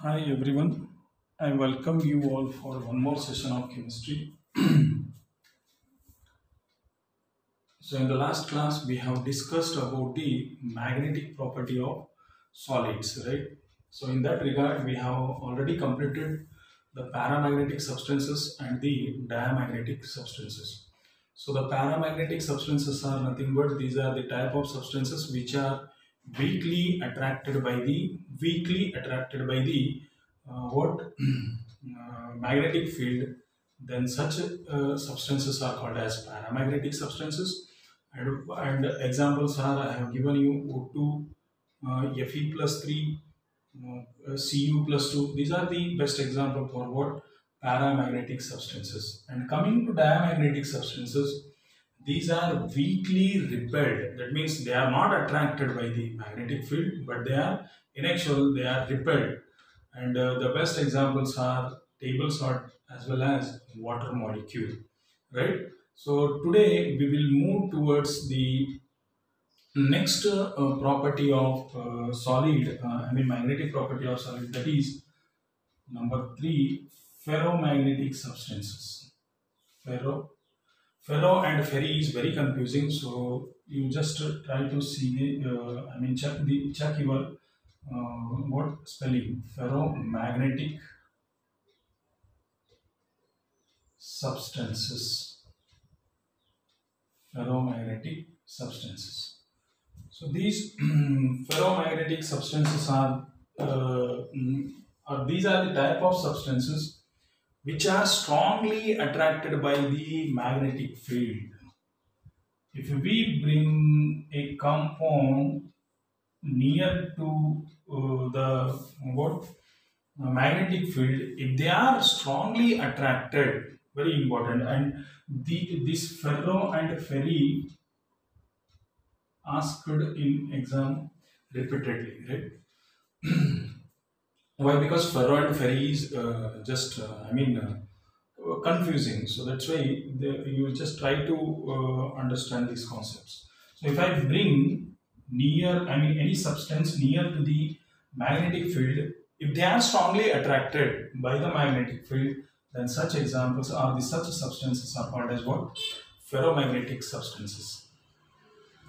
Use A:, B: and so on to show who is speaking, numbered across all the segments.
A: Hi everyone, I welcome you all for one more session of chemistry. So in the last class we have discussed about the magnetic property of solids, right? So in that regard we have already completed the paramagnetic substances and the diamagnetic substances. So the paramagnetic substances are nothing but these are the type of substances which are weakly attracted by the what magnetic field. Then such substances are called as paramagnetic substances, and examples are I have given you O2, Fe plus 3, Cu plus 2. These are the best example for what paramagnetic substances. And coming to diamagnetic substances, these are weakly repelled. That means they are not attracted by the magnetic field, but they are inexual, they are repelled. And the best examples are table salt as well as water molecule, right? So today we will move towards the next property of solid, magnetic property of solid, that is number 3, ferromagnetic substances. Ferro and ferry is very confusing, so you just try to see the, check your what spelling, ferromagnetic substances, ferromagnetic substances. So these ferromagnetic substances these are the type of substances which are strongly attracted by the magnetic field. If we bring a compound near to the what magnetic field, if they are strongly attracted, very important, and this ferro and ferry asked in exam repeatedly, right? Why? Because ferro and ferry is confusing. So that's why you just try to understand these concepts. So if I bring any substance near to the magnetic field, if they are strongly attracted by the magnetic field, then such examples are such substances are called as what? Ferromagnetic substances.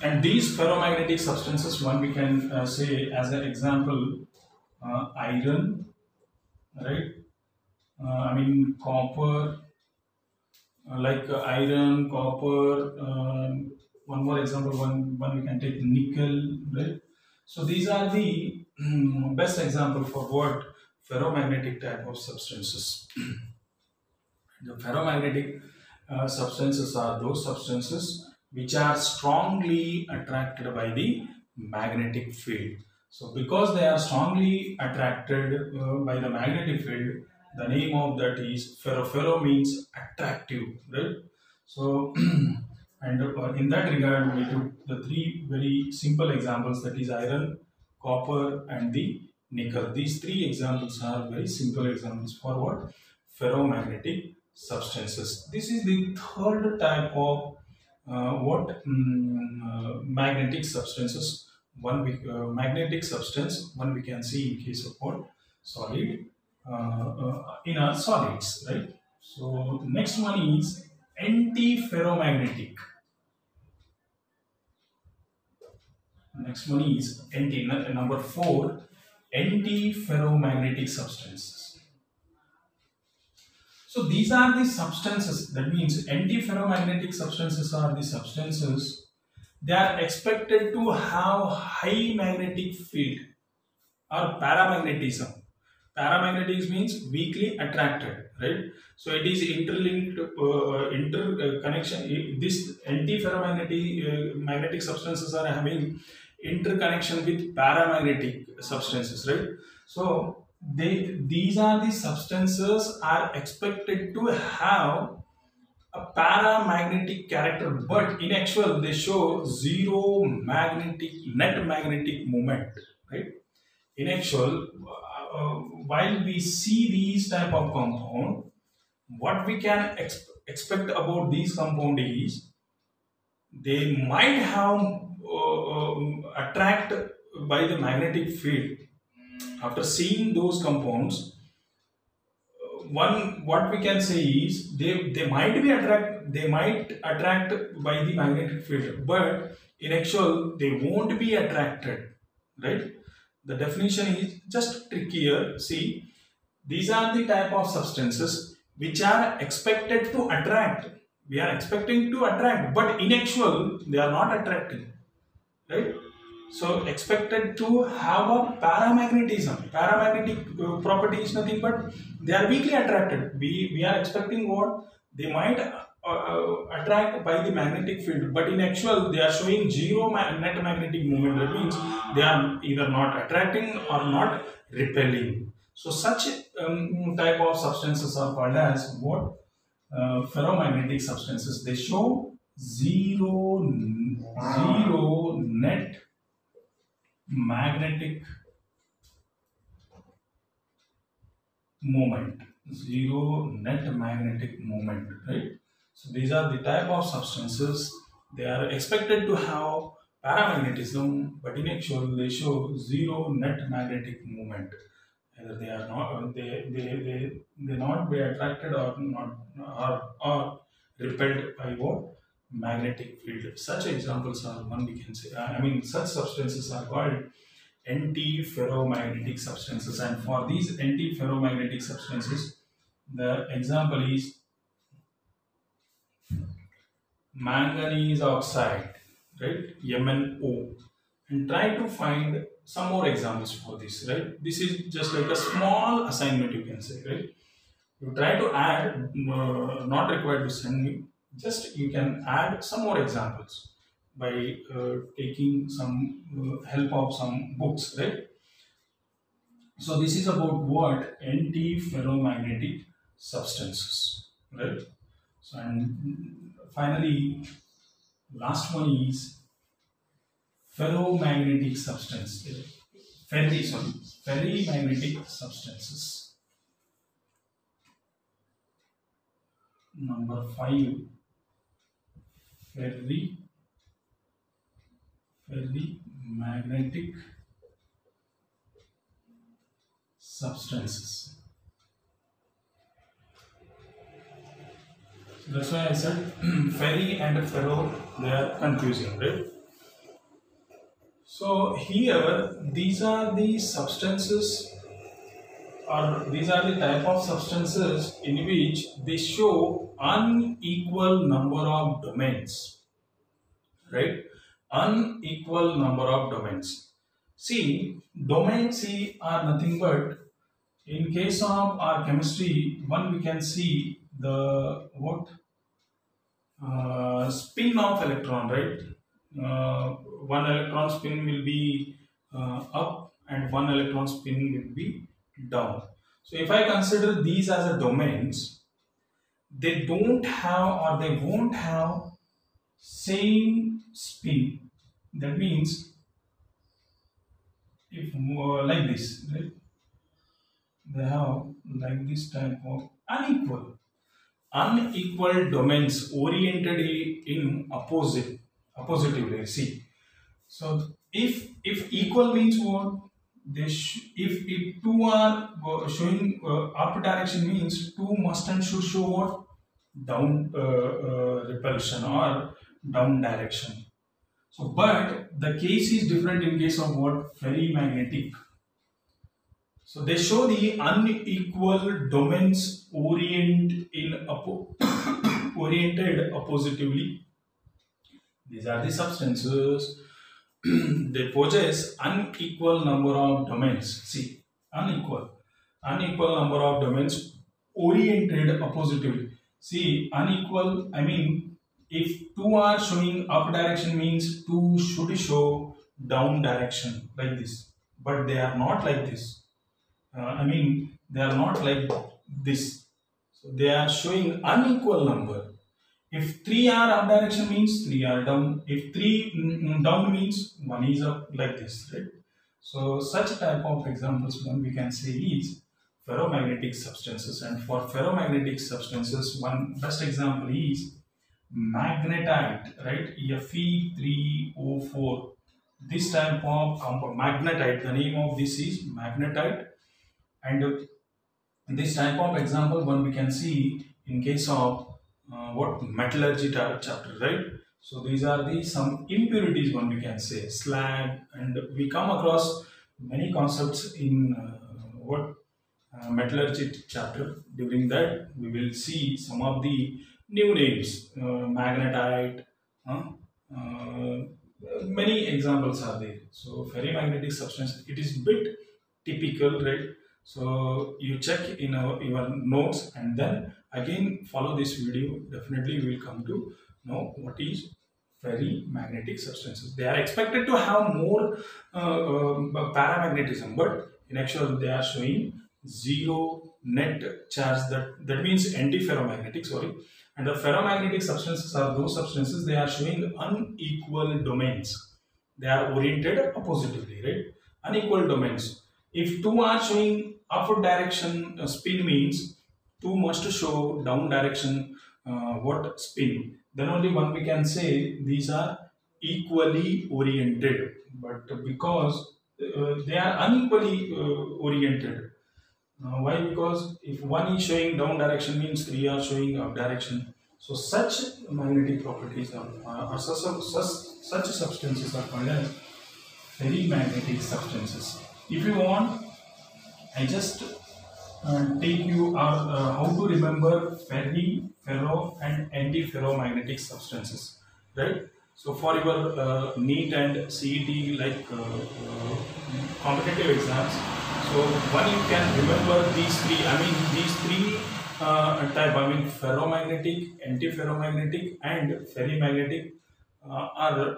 A: And these ferromagnetic substances, one we can say as an example, iron, right? Copper, iron, copper. One more example, one we can take nickel, right? So these are the best example for what ferromagnetic type of substances. The ferromagnetic substances are those substances which are strongly attracted by the magnetic field. So because they are strongly attracted by the magnetic field, the name of that is ferro. Ferro means attractive, right? So and in that regard, we took the three very simple examples, that is iron, copper and the nickel. These three examples are very simple examples for what? Ferromagnetic substances. This is the third type of magnetic substances. Magnetic substance, one we can see in case of what? Solid, in our solids, right? So next one is anti-ferromagnetic. Next one is number 4, anti-ferromagnetic substances. So these are the substances, that means anti-ferromagnetic substances are the substances, they are expected to have high magnetic field or paramagnetism. Paramagnetism means weakly attracted, right? So it is interlinked, interconnection. This anti-ferromagnetic magnetic substances are having interconnection with paramagnetic substances, right? So these are the substances are expected to have a paramagnetic character, but in actual they show zero net magnetic moment, right? In actual, while we see these type of compound, what we can expect about these compound is they might have attract by the magnetic field, After seeing those compounds, one what we can say is they might be attract by the magnetic field, but in actual they won't be attracted, right? The definition is just trickier. See, these are the type of substances which are expected to attract. We are expecting to attract, but in actual they are not attracting, right? So expected to have a paramagnetism. Paramagnetic property is nothing but they are weakly attracted. We are expecting what they might attract by the magnetic field, but in actual they are showing zero net magnetic moment. That means they are either not attracting or not repelling. So such type of substances are called as what? Ferromagnetic substances. They show zero net magnetic moment. Zero net magnetic moment, right? So these are the type of substances. They are expected to have paramagnetism, but in actual they show zero net magnetic moment. Either they are not they not be attracted or not or repelled by what? Magnetic field. Such examples are one we can say. I mean, such substances are called anti-ferromagnetic substances, and for these anti-ferromagnetic substances, the example is manganese oxide, right? MnO, and try to find some more examples for this, right? This is just like a small assignment, you can say, right? You try to add, not required to send me, just you can add some more examples by taking some help of some books, right? So this is about what? Anti-ferromagnetic substances, right? So and finally, last one is ferromagnetic substance. Ferrimagnetic substances. Number 5, ferrimagnetic substances. So that's why I said ferri and ferro, they are confusing, right? So here these are the substances, or these are the type of substances in which they show unequal number of domains, right? Unequal number of domains. See, domains are nothing but, in case of our chemistry, one we can see the what? Spin of electron, right? One electron spin will be up and one electron spin will be down. So if I consider these as a domains, they don't have or they won't have same spin. That means if like this, right? They have like this type of unequal domains oriented in oppositively. See, so if equal means what? If two are showing up direction, means two must and should show what? Down repulsion or down direction. So, but the case is different in case of what? Ferrimagnetic. So they show the unequal domains oriented oppositively. These are the substances. They possess unequal number of domains. See, unequal number of domains oriented oppositively. See, unequal, I mean, if two are showing up direction, means two should show down direction like this, but they are not like this. I mean, they are not like this. So they are showing unequal number. If 3 are up direction, means 3 are down. If 3 down means 1 is up, like this, right? So such type of examples one we can say is ferromagnetic substances. And for ferromagnetic substances, one best example is magnetite, right? Fe3O4. this type of compound, magnetite, the name of this is magnetite, and this type of example one we can see in case of what metallurgy chapter, right? So these are the some impurities one we can say, slag, and we come across many concepts in what metallurgy chapter. During that we will see some of the new names, magnetite, uh, uh, many examples are there. So ferromagnetic substance, it is bit typical, right? So you check in your notes and then again follow this video. Definitely we will come to know what is ferromagnetic substances. They are expected to have more paramagnetism, but in actual they are showing zero net charge. That means antiferromagnetic. Sorry, and the ferromagnetic substances are those substances they are showing unequal domains. They are oriented oppositively, right? Unequal domains. If two are showing upward direction spin means two must show down direction what spin. Then only one we can say these are equally oriented. But because they are unequally oriented, why? Because if one is showing down direction means three are showing up direction. So such magnetic properties are such substances are called as ferromagnetic substances. If you want, I just take you how to remember ferro, and antiferromagnetic substances, right? So for your NEET and CET like competitive exams, so one you can remember these three. I mean these three type. I mean ferromagnetic, antiferromagnetic, and ferromagnetic are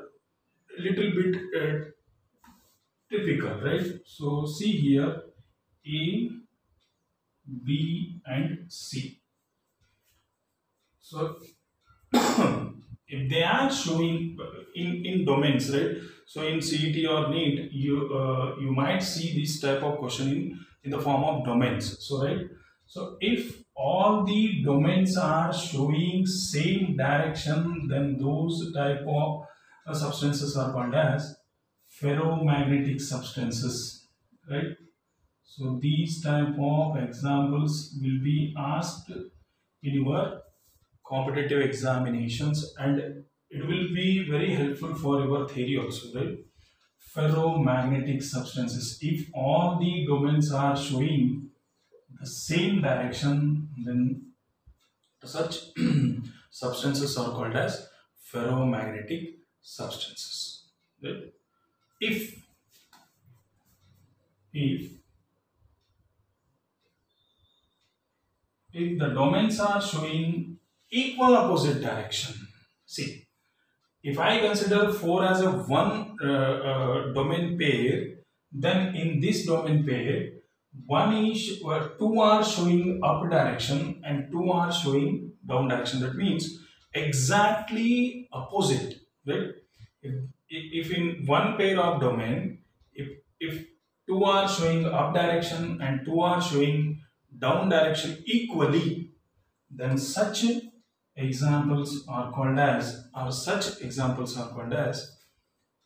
A: little bit typical, right? So see here A, B, and C. So if they are showing in domains, right? So in CET or NEET, you might see this type of question in the form of domains. So right. So if all the domains are showing same direction, then those type of substances are called as ferromagnetic substances, right? So these type of examples will be asked in your competitive examinations, and it will be very helpful for your theory also, right? Ferromagnetic substances, if all the domains are showing the same direction, then such substances are called as ferromagnetic substances, right? If if the domains are showing equal opposite direction, see, if I consider 4 as a one domain pair, then in this domain pair, two are showing up direction and two are showing down direction. That means exactly opposite, right? If in one pair of domain, if two are showing up direction and two are showing down direction equally, then such examples are called as, or such examples are called as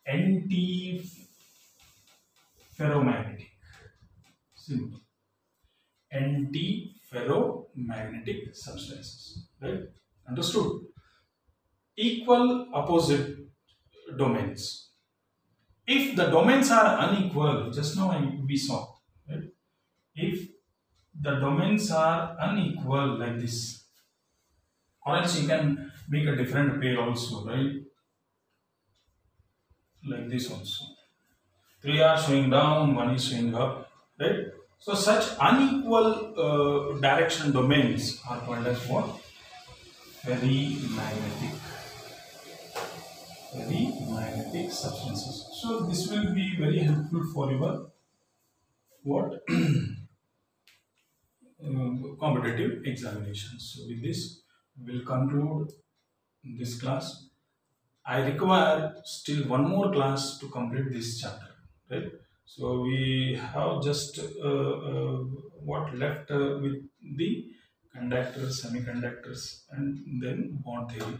A: antiferromagnetic. Simple. Antiferromagnetic substances, right? Understood? Equal opposite domains. If the domains are unequal, just now we saw, right? If the domains are unequal like this, or else you can make a different pair also, right? Like this also. Three are showing down, one is showing up, right? So such unequal direction domains are called as what? Ferromagnetic. Ferromagnetic substances. So this will be very helpful for your what? Competitive examinations. So with this, we will conclude this class. I require still one more class to complete this chapter, right? So we have just what left with the conductors, semiconductors, and then bond theory.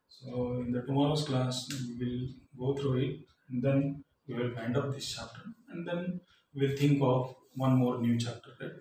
A: So in the tomorrow's class, we will go through it, and then we will wind up this chapter, and then we'll think of one more new chapter, right?